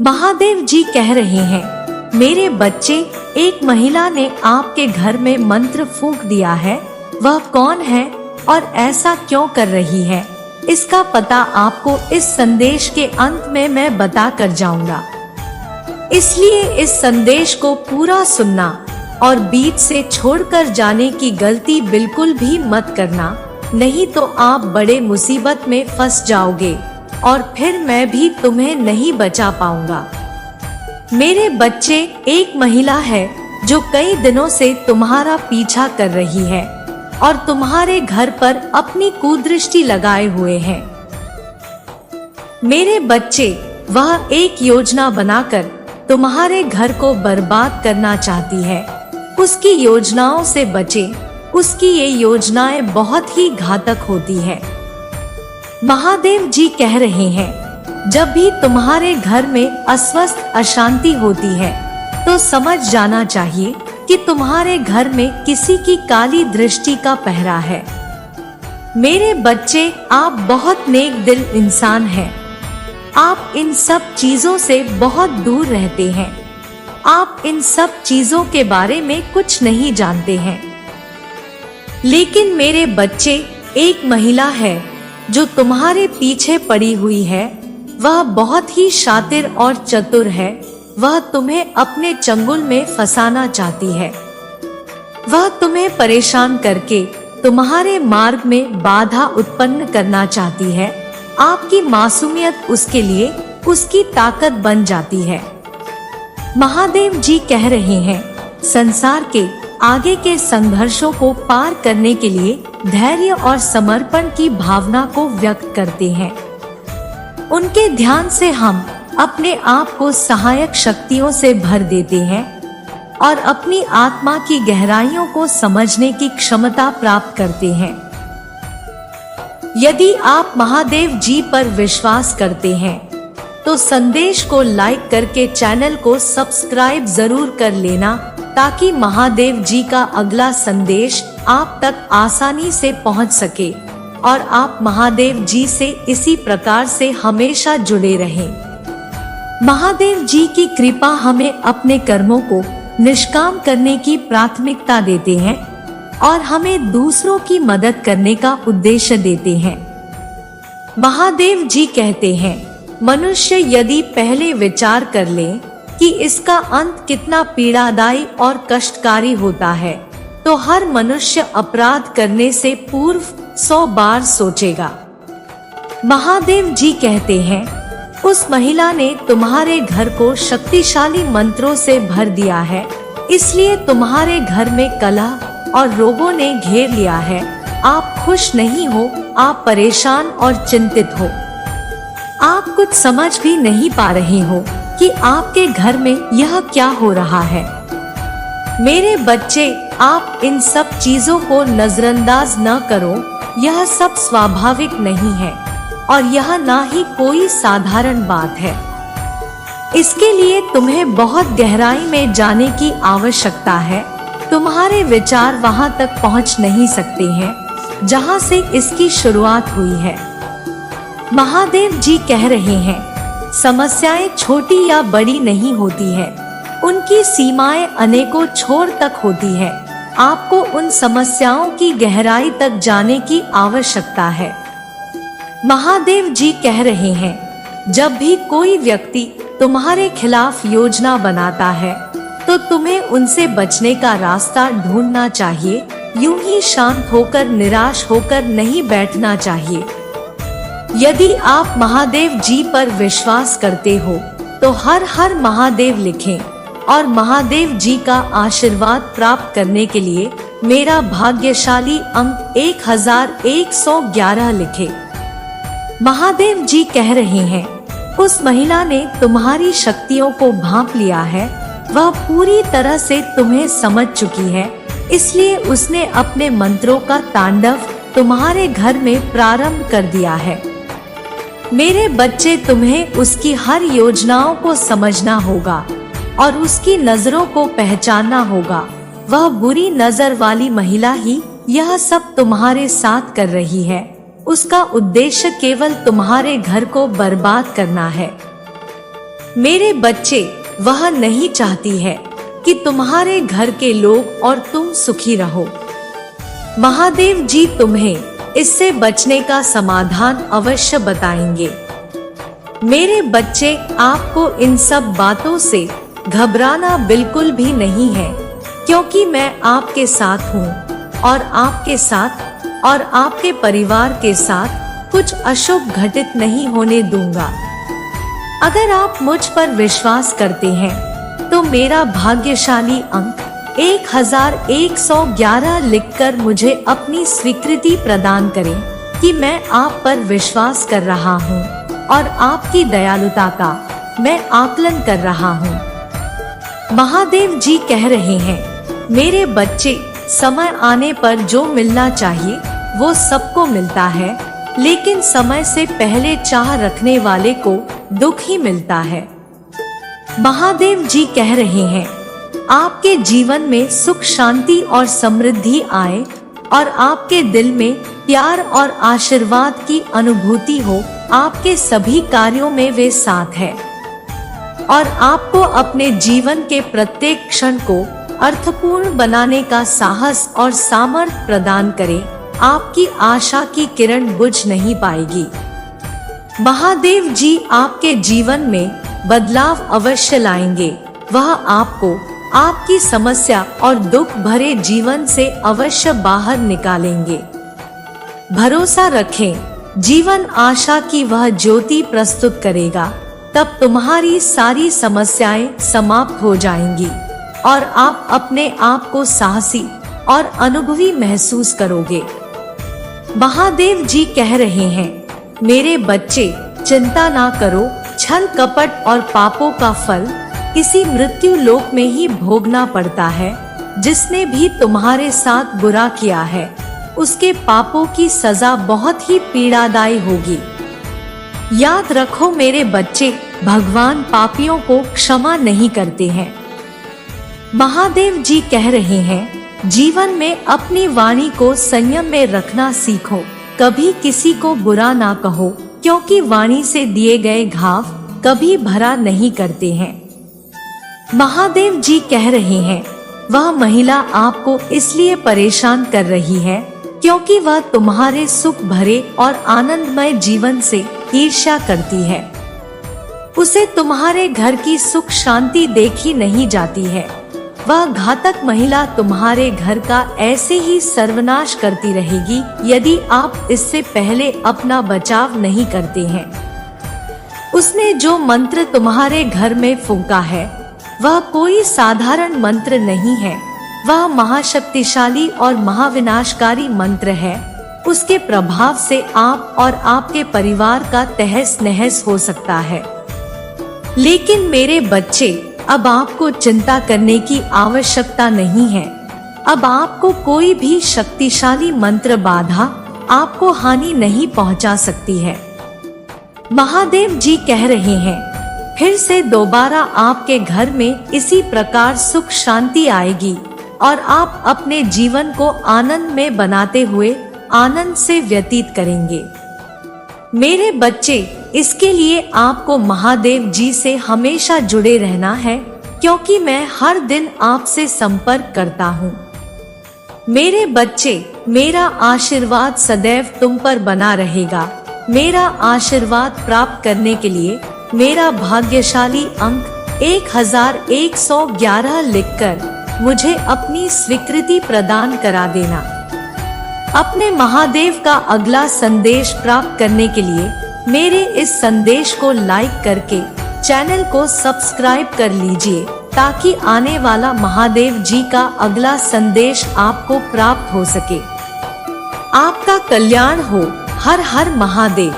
महादेव जी कह रहे हैं, मेरे बच्चे, एक महिला ने आपके घर में मंत्र फूंक दिया है। वह कौन है और ऐसा क्यों कर रही है, इसका पता आपको इस संदेश के अंत में मैं बता कर जाऊंगा। इसलिए इस संदेश को पूरा सुनना और बीच से छोड़कर जाने की गलती बिल्कुल भी मत करना, नहीं तो आप बड़े मुसीबत में फंस जाओगे और फिर मैं भी तुम्हें नहीं बचा पाऊंगा। मेरे बच्चे, एक महिला है जो कई दिनों से तुम्हारा पीछा कर रही है और तुम्हारे घर पर अपनी कुदृष्टि लगाए हुए है। मेरे बच्चे, वह एक योजना बनाकर तुम्हारे घर को बर्बाद करना चाहती है। उसकी योजनाओं से बचे, उसकी ये योजनाएं बहुत ही घातक होती है। महादेव जी कह रहे हैं, जब भी तुम्हारे घर में अस्वस्थ अशांति होती है तो समझ जाना चाहिए कि तुम्हारे घर में किसी की काली दृष्टि का पहरा है। मेरे बच्चे, आप बहुत नेक दिल इंसान हैं। आप इन सब चीजों से बहुत दूर रहते हैं। आप इन सब चीजों के बारे में कुछ नहीं जानते हैं। लेकिन मेरे बच्चे, एक महिला है जो तुम्हारे पीछे पड़ी हुई है। वह बहुत ही शातिर और चतुर है। वह तुम्हें अपने चंगुल में फंसाना चाहती है। वह तुम्हें परेशान करके तुम्हारे मार्ग में बाधा उत्पन्न करना चाहती है। आपकी मासूमियत उसके लिए उसकी ताकत बन जाती है। महादेव जी कह रहे हैं, संसार के आगे के संघर्षों को पार करने के लिए धैर्य और समर्पण की भावना को व्यक्त करते हैं। उनके ध्यान से हम अपने आप को सहायक शक्तियों से भर देते हैं और अपनी आत्मा की गहराइयों को समझने की क्षमता प्राप्त करते हैं। यदि आप महादेव जी पर विश्वास करते हैं तो संदेश को लाइक करके चैनल को सब्सक्राइब जरूर कर लेना, ताकि महादेव जी का अगला संदेश आप तक आसानी से पहुंच सके और आप महादेव जी से इसी प्रकार से हमेशा जुड़े रहें। महादेव जी की कृपा हमें अपने कर्मों को निष्काम करने की प्राथमिकता देते हैं और हमें दूसरों की मदद करने का उद्देश्य देते हैं। महादेव जी कहते हैं, मनुष्य यदि पहले विचार कर ले कि इसका अंत कितना पीड़ादायी और कष्टकारी होता है, तो हर मनुष्य अपराध करने से पूर्व 100 बार सोचेगा। महादेव जी कहते हैं, उस महिला ने तुम्हारे घर को शक्तिशाली मंत्रों से भर दिया है, इसलिए तुम्हारे घर में कलह और रोगों ने घेर लिया है। आप खुश नहीं हो, आप परेशान और चिंतित हो। आप कुछ समझ भी नहीं पा रहे हो कि आपके घर में यह क्या हो रहा है। मेरे बच्चे, आप इन सब चीजों को नजरअंदाज न करो। यह सब स्वाभाविक नहीं है और यह ना ही कोई साधारण बात है। इसके लिए तुम्हें बहुत गहराई में जाने की आवश्यकता है। तुम्हारे विचार वहां तक पहुंच नहीं सकते हैं जहां से इसकी शुरुआत हुई है। महादेव जी कह रहे हैं, समस्याएं छोटी या बड़ी नहीं होती है, उनकी सीमाएं अनेकों छोर तक होती है। आपको उन समस्याओं की गहराई तक जाने की आवश्यकता है। महादेव जी कह रहे हैं, जब भी कोई व्यक्ति तुम्हारे खिलाफ योजना बनाता है तो तुम्हें उनसे बचने का रास्ता ढूंढना चाहिए। यूं ही शांत होकर निराश होकर नहीं बैठना चाहिए। यदि आप महादेव जी पर विश्वास करते हो तो हर हर महादेव लिखें और महादेव जी का आशीर्वाद प्राप्त करने के लिए मेरा भाग्यशाली अंक 1111 लिखें। महादेव जी कह रहे हैं, उस महिला ने तुम्हारी शक्तियों को भांप लिया है। वह पूरी तरह से तुम्हें समझ चुकी है, इसलिए उसने अपने मंत्रों का तांडव तुम्हारे घर में प्रारंभ कर दिया है। मेरे बच्चे, तुम्हें उसकी हर योजनाओं को समझना होगा और उसकी नजरों को पहचानना होगा। वह बुरी नजर वाली महिला ही यह सब तुम्हारे साथ कर रही है। उसका उद्देश्य केवल तुम्हारे घर को बर्बाद करना है। मेरे बच्चे, वह नहीं चाहती है कि तुम्हारे घर के लोग और तुम सुखी रहो। महादेव जी तुम्हें इससे बचने का समाधान अवश्य बताएंगे। मेरे बच्चे, आपको इन सब बातों से घबराना बिल्कुल भी नहीं है, क्योंकि मैं आपके साथ हूँ और आपके साथ और आपके परिवार के साथ कुछ अशुभ घटित नहीं होने दूंगा। अगर आप मुझ पर विश्वास करते हैं तो मेरा भाग्यशाली अंक 1111 लिखकर मुझे अपनी स्वीकृति प्रदान करें कि मैं आप पर विश्वास कर रहा हूं और आपकी दयालुता का मैं आकलन कर रहा हूं। महादेव जी कह रहे हैं, मेरे बच्चे, समय आने पर जो मिलना चाहिए वो सबको मिलता है, लेकिन समय से पहले चाह रखने वाले को दुख ही मिलता है। महादेव जी कह रहे हैं, आपके जीवन में सुख, शांति और समृद्धि आए और आपके दिल में प्यार और आशीर्वाद की अनुभूति हो। आपके सभी कार्यों में वे साथ है और आपको अपने जीवन के प्रत्येक क्षण को अर्थपूर्ण बनाने का साहस और सामर्थ्य प्रदान करे। आपकी आशा की किरण बुझ नहीं पाएगी। महादेव जी आपके जीवन में बदलाव अवश्य लाएंगे। वह आपको आपकी समस्या और दुख भरे जीवन से अवश्य बाहर निकालेंगे। भरोसा रखें, जीवन आशा की वह ज्योति प्रस्तुत करेगा। तब तुम्हारी सारी समस्याएं समाप्त हो जाएंगी और आप अपने आप को साहसी और अनुभवी महसूस करोगे। महादेव जी कह रहे हैं, मेरे बच्चे, चिंता ना करो। छल, कपट और पापों का फल किसी मृत्यु लोक में ही भोगना पड़ता है। जिसने भी तुम्हारे साथ बुरा किया है, उसके पापों की सजा बहुत ही पीड़ादायी होगी। याद रखो मेरे बच्चे, भगवान पापियों को क्षमा नहीं करते हैं। महादेव जी कह रहे हैं, जीवन में अपनी वाणी को संयम में रखना सीखो। कभी किसी को बुरा ना कहो, क्योंकि वाणी से दिए गए घाव कभी भरा नहीं करते हैं। महादेव जी कह रहे हैं, वह महिला आपको इसलिए परेशान कर रही है क्योंकि वह तुम्हारे सुख भरे और आनंदमय जीवन से ईर्ष्या करती है। उसे तुम्हारे घर की सुख शांति देखी नहीं जाती है। वह घातक महिला तुम्हारे घर का ऐसे ही सर्वनाश करती रहेगी यदि आप इससे पहले अपना बचाव नहीं करते हैं। उसने जो मंत्र तुम्हारे घर में फूंका है वह कोई साधारण मंत्र नहीं है। वह महाशक्तिशाली और महाविनाशकारी मंत्र है। उसके प्रभाव से आप और आपके परिवार का तहस नहस हो सकता है। लेकिन मेरे बच्चे, अब आपको चिंता करने की आवश्यकता नहीं है। अब आपको कोई भी शक्तिशाली मंत्र बाधा आपको हानि नहीं पहुंचा सकती है। महादेव जी कह रहे हैं, फिर से दोबारा आपके घर में इसी प्रकार सुख शांति आएगी और आप अपने जीवन को आनंद में बनाते हुए आनंद से व्यतीत करेंगे। मेरे बच्चे, इसके लिए आपको महादेव जी से हमेशा जुड़े रहना है, क्योंकि मैं हर दिन आपसे संपर्क करता हूँ। मेरे बच्चे, मेरा आशीर्वाद सदैव तुम पर बना रहेगा। मेरा आशीर्वाद प्राप्त करने के लिए मेरा भाग्यशाली अंक 1111 लिखकर मुझे अपनी स्वीकृति प्रदान करा देना। अपने महादेव का अगला संदेश प्राप्त करने के लिए मेरे इस संदेश को लाइक करके चैनल को सब्सक्राइब कर लीजिए, ताकि आने वाला महादेव जी का अगला संदेश आपको प्राप्त हो सके। आपका कल्याण हो। हर हर महादेव।